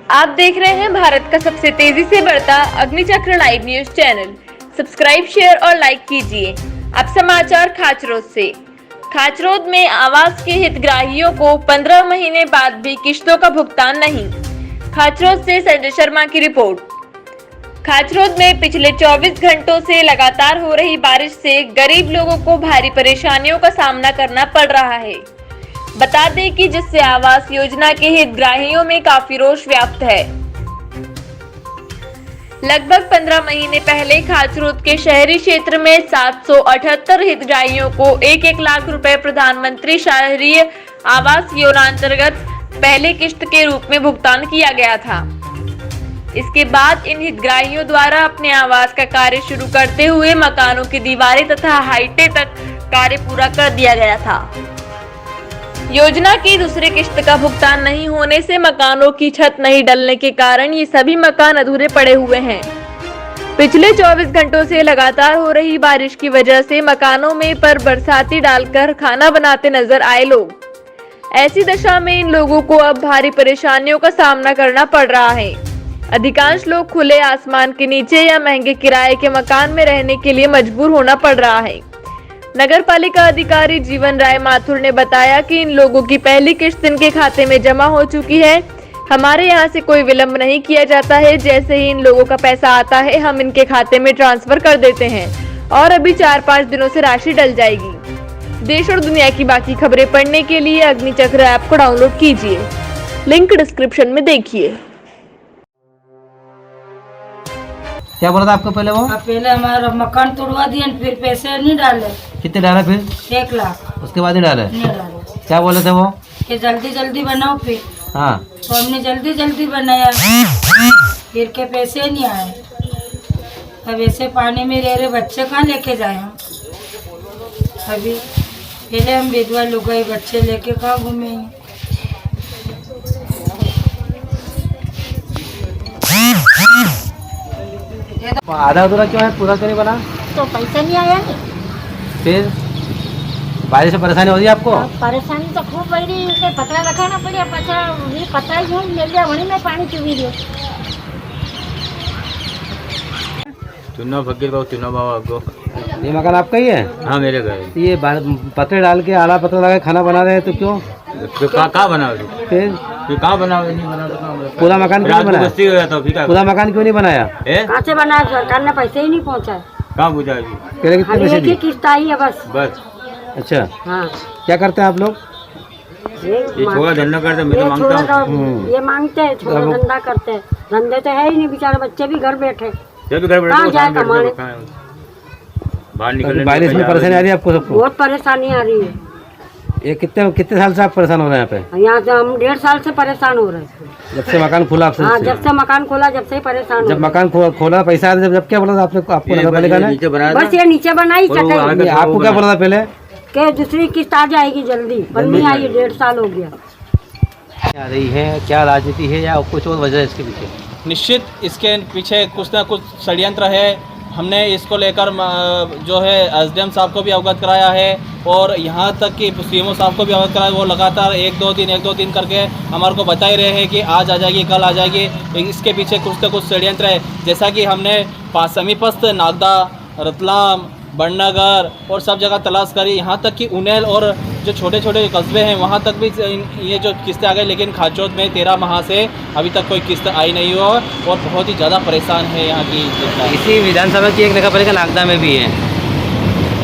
आप देख रहे हैं भारत का सबसे तेजी से बढ़ता Agnichakra live news channel. Subscribe, share और लाइक कीजिए। अब समाचार खाचरोद से। खाचरोद में आवास के हितग्राहियों को 15 महीने बाद भी किश्तों का भुगतान नहीं। खाचरोद से संजय शर्मा की रिपोर्ट। खाचरोद में पिछले 24 घंटों से लगातार हो रही बारिश से गरीब लोगों को भारी परेशानियों का सामना करना पड़ रहा है। बता दें कि जिससे आवास योजना के हितग्राहियों में काफी रोष व्याप्त है। लगभग 15 महीने पहले खाचरोद के शहरी क्षेत्र में 778 हितग्राहियों को 1-1 लाख रुपए प्रधानमंत्री शहरी आवास योजना अंतर्गत पहले किश्त के रूप में भुगतान किया गया था। इसके बाद इन हितग्राहियों द्वारा अपने आवास का कार्य शुरू करते हुए मकानों की दीवारें तथा हाइटें तक कार्य पूरा कर दिया गया था। योजना की दूसरी किश्त का भुगतान नहीं होने से मकानों की छत नहीं डलने के कारण ये सभी मकान अधूरे पड़े हुए हैं। पिछले 24 घंटों से लगातार हो रही बारिश की वजह से मकानों में पर बरसाती डालकर खाना बनाते नजर आए लोग। ऐसी दशा में इन लोगों को अब भारी परेशानियों का सामना करना पड़ रहा है। अधिकांश लोग खुले आसमान के नीचे या महंगे किराए के मकान में रहने के लिए मजबूर होना पड़ रहा है। नगर पालिका अधिकारी जीवन राय माथुर ने बताया कि इन लोगों की पहली किश्त इनके खाते में जमा हो चुकी है। हमारे यहाँ से कोई विलंब नहीं किया जाता है। जैसे ही इन लोगों का पैसा आता है हम इनके खाते में ट्रांसफर कर देते हैं और अभी 4-5 दिनों से राशि डल जाएगी। देश और दुनिया की बाकी खबरें पढ़ने के लिए अग्निचक्र ऐप को डाउनलोड कीजिए। लिंक डिस्क्रिप्शन में देखिए। क्या बोला था आपको पहले वो? पहले हमारा मकान तोड़वा दिए, फिर पैसे नहीं डाले। कितने डाला फिर? 1 लाख। उसके बाद ही डाले? नहीं डाले। क्या बोले थे वो? कि जल्दी जल्दी बनाओ फिर। हाँ, तो हमने जल्दी जल्दी बनाया, फिर के पैसे नहीं आए। अब ऐसे पानी में रह रहे बच्चे कहाँ लेके जाए हम? अभी पहले हम विधवा लोग गए, बच्चे लेके कहाँ घूमेंगे? आधा अधूरा क्यों है? पूरा क्यों नहीं बना? तो पैसा नहीं आया नहीं। फिर बारिश से परेशानी हो रही है आपको? परेशानी तो खूब पड़ी, के पतरा रखाना पड़े, पतरा ही मिल गया वहीं में पानी चुवी दियो। चुनाव फकीर बाबू, चुनाव बाबू। ये मकान आपका ही है? हाँ, मेरे घर। ये पत्थर डाल के आला पत्थर लगा के खाना बना रहे हैं तो क्यों? कहाँ बनाओ? फिर कहाँ बनाओ? नहीं बना। पूरा मकान क्यों नहीं बनाया? गया था, पूरा मकान क्यों नहीं बनाया? कहाँ से बनाया? सरकार ने पैसे ही नहीं पहुँचाए। कहाँ पूछा? पहले कितने पैसे एक ही दिए? किस्त आई है बस। अच्छा, हाँ, क्या करते हैं आप लोग? ये छोड़ा धंधा करते, मैं तो मांगता हूँ। ये मांगते हैं, छोटा धंधा करते हैं। धंधे तो है ही नहीं, बेचारे बच्चे भी घर बैठे। जब भी घर कहाँ जाए कमाने? बाहर निकलने बारिश में परेशानी आ रही है आपको सबको? बहुत परेशानी आ रही है। ये कितने साल से आप परेशान हो रहे हैं यहाँ पे? यहाँ से हम 1.5 साल से परेशान हो रहे हैं। जब से मकान खुला आपसे? हाँ, जब से मकान खोला जब से ही परेशान हो जब मकान खोला पैसा आया जब क्या बोला था आपने? आपको नगर पालिका ने नीचे बनाया बस ये नीचे बनाई चटाई। आपको क्या बोला था पहले? के दूसरी किस्त आ जाएगी जल्दी, पर नहीं आई। 1.5 साल हो गया। आ रही है, क्या राजनीति है या कुछ और वजह है इसके पीछे? निश्चित इसके पीछे कुछ ना कुछ षड्यंत्र है। हमने इसको लेकर जो है एसडीएम साहब को भी अवगत कराया है और यहाँ तक कि सीएमओ साहब को भी अवगत कराया। वो लगातार 1-2 दिन करके हमारे को बता ही रहे हैं कि आज आ जाएगी, कल आ जाएगी। इसके पीछे कुछ ना कुछ षड्यंत्र है। जैसा कि हमने समीपस्थ नागदा, रतलाम, बड़नगर और सब जगह तलाश करी, यहाँ तक कि उनेल और जो छोटे छोटे कस्बे हैं वहाँ तक भी ये जो किस्तें आ गई, लेकिन खाचरोद में 13 माह से अभी तक कोई किस्त आई नहीं हो और बहुत ही ज़्यादा परेशान है यहाँ की जनता। इसी विधानसभा की एक नगर पालिका नागदा में भी है,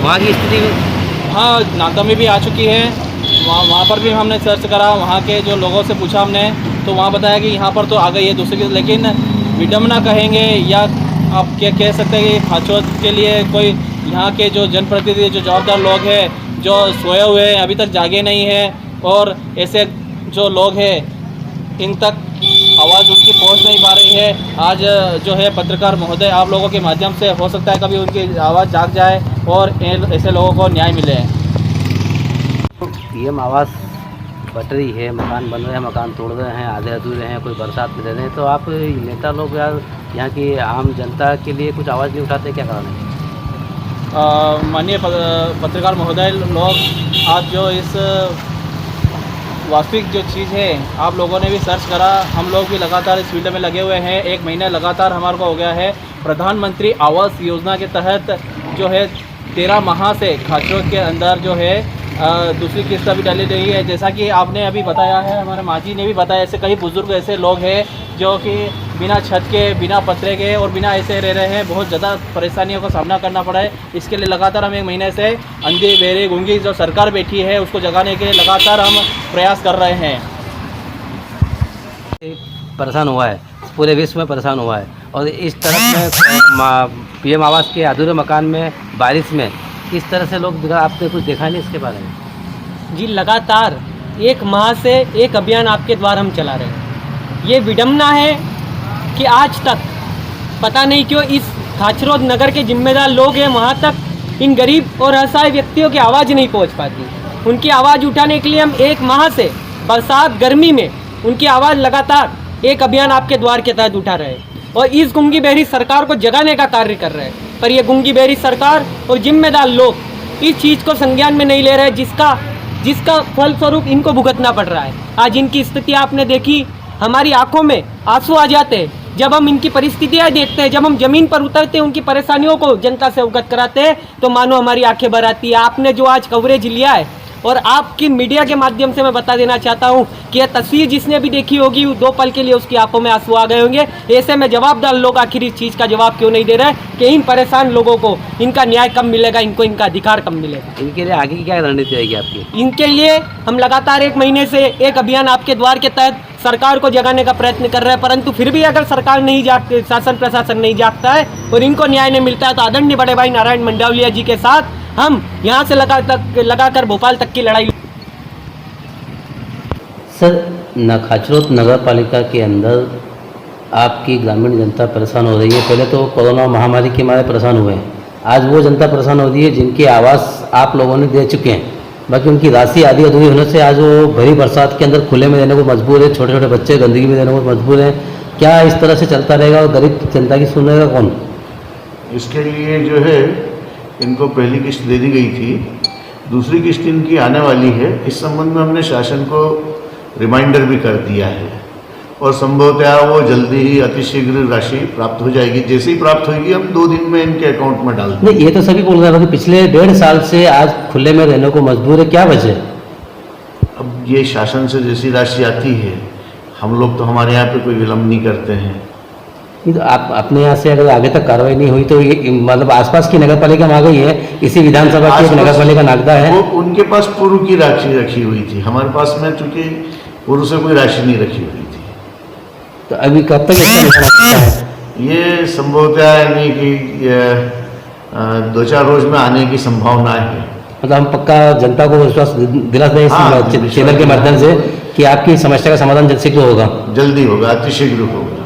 वहाँ की स्थिति? हाँ, नागदा में भी आ चुकी है। वहाँ पर भी हमने सर्च करा, वहाँ के जो लोगों से पूछा हमने, तो वहाँ बताया कि यहाँ पर तो आ गई है दूसरी किस्त। लेकिन विडम्बना कहेंगे या आप क्या कह सकते हैं कि खाचरोद के लिए कोई यहाँ के जो जनप्रतिनिधि, जो जवाबदार लोग हैं, जो सोए हुए हैं, अभी तक जागे नहीं हैं और ऐसे जो लोग हैं इन तक आवाज़ उनकी पहुँच नहीं पा रही है। आज जो है पत्रकार महोदय, आप लोगों के माध्यम से हो सकता है कभी उनकी आवाज़ जाग जाए और ऐसे लोगों को न्याय मिले। पीएम आवास बट रही है, मकान बन रहे हैं, मकान तोड़ रहे हैं, आधे अधूरे हैं, कोई बरसात में दे रहे हैं, तो आप नेता लोग या यहाँ की आम जनता के लिए कुछ आवाज़ नहीं उठाते, क्या कारण है? माननीय पत्रकार महोदय लोग आज जो इस वास्तविक जो चीज़ है, आप लोगों ने भी सर्च करा, हम लोग भी लगातार इस फील्ड में लगे हुए हैं। 1 महीना लगातार हमारे को हो गया है। प्रधानमंत्री आवास योजना के तहत जो है 13 माह से खाचरोद के अंदर जो है दूसरी किस्त अभी डाली रही है। जैसा कि आपने अभी बताया है, हमारे माजी ने भी बताया, ऐसे कई बुजुर्ग ऐसे लोग हैं जो कि बिना छत के, बिना पतरे के और बिना ऐसे रह रहे हैं। बहुत ज़्यादा परेशानियों का सामना करना पड़ा है। इसके लिए लगातार हम 1 महीने से अंधे बहरे गूंगी जो सरकार बैठी है उसको जगाने के लिए लगातार हम प्रयास कर रहे हैं। परेशान हुआ है, पूरे विश्व में परेशान हुआ है। और इस तरफ में पीएम आवास के अधूरे मकान में बारिश में किस तरह से लोग, आपने कुछ देखा नहीं इसके बारे में? जी, लगातार 1 माह से एक अभियान आपके द्वारा हम चला रहे हैं। ये विडम्बना है कि आज तक पता नहीं क्यों इस खाचरोद नगर के जिम्मेदार लोग हैं, वहाँ तक इन गरीब और असहाय व्यक्तियों की आवाज़ नहीं पहुँच पाती। उनकी आवाज़ उठाने के लिए हम 1 माह से बरसात गर्मी में उनकी आवाज़ लगातार एक अभियान आपके द्वार के तहत उठा रहे हैं और इस गूंगी बहरी सरकार को जगाने का कार्य कर रहे हैं। पर ये गूंगी बहरी सरकार और जिम्मेदार लोग इस चीज़ को संज्ञान में नहीं ले रहे, जिसका फलस्वरूप इनको भुगतना पड़ रहा है। आज इनकी स्थिति आपने देखी, हमारी आंखों में आंसू आ जाते हैं जब हम इनकी परिस्थितियाँ देखते हैं। जब हम ज़मीन पर उतरते हैं, उनकी परेशानियों को जनता से अवगत कराते हैं, तो मानो हमारी आंखें भर आती है। आपने जो आज कवरेज लिया है और आपकी मीडिया के माध्यम से मैं बता देना चाहता हूं कि यह तस्वीर जिसने भी देखी होगी 2 पल के लिए उसकी आंखों में आंसू आ गए होंगे। ऐसे में जवाबदार लोग आखिर इस चीज़ का जवाब क्यों नहीं दे रहे कि इन परेशान लोगों को इनका न्याय कब मिलेगा, इनको इनका अधिकार कब मिलेगा? इनके लिए आगे की क्या रणनीति रहेगी आपकी? इनके लिए हम लगातार 1 महीने से एक अभियान आपके द्वार के तहत सरकार को जगाने का प्रयत्न कर रहे हैं, परंतु फिर भी अगर सरकार नहीं जागती, शासन प्रशासन नहीं जागता है और इनको न्याय नहीं मिलता है, तो आदरणीय बड़े भाई नारायण मंडाविया जी के साथ हम यहाँ से लगाकर भोपाल तक की लड़ाई। सर, खाचरोद नगर पालिका के अंदर आपकी ग्रामीण जनता परेशान हो रही है। पहले तो कोरोना महामारी के मारे परेशान हुए हैं, आज वो जनता परेशान हो रही है जिनकी आवास आप लोगों ने दे चुके हैं, बाकी उनकी राशि आधी अधूरी होने से आज वो भरी बरसात के अंदर खुले में देने को मजबूर है। छोटे छोटे बच्चे गंदगी में देने को मजबूर हैं। क्या इस तरह से चलता रहेगा और गरीब जनता की सुनेगा कौन? इसके लिए जो है इनको पहली किस्त दे दी गई थी, दूसरी किस्त इनकी आने वाली है। इस संबंध में हमने शासन को रिमाइंडर भी कर दिया है और संभवतः वो जल्दी ही अतिशीघ्र राशि प्राप्त हो जाएगी। जैसे ही प्राप्त होगी हम 2 दिन में इनके अकाउंट में डाल देंगे। नहीं, ये तो सभी बोल रहे हैं कि पिछले 1.5 साल से आज खुले में रहने को मजबूर है, क्या वजह? अब ये शासन से जैसी राशि आती है, हम लोग तो हमारे यहाँ पे कोई विलम्ब नहीं करते हैं। तो आप अपने यहाँ से अगर आगे तक कार्रवाई नहीं हुई तो ये मतलब आसपास की नगर पालिका में आ गई है, इसी विधानसभा की नगर पालिका नागदा है, वो उनके पास पूर्व की राशि रखी हुई थी। हमारे पास में चूंकि पूर्व से कोई राशि नहीं रखी हुई थी, तो अभी कब तक इसका निदान हो सकता है? ये संभवतः यानी कि 2-4 रोज में आने की संभावना है। मतलब हम पक्का जनता को विश्वास दिला दें इस चैनल के माध्यम से कि आपकी समस्या का समाधान जल्द शीघ्र होगा, जल्दी होगा, अतिशीघ्र होगा।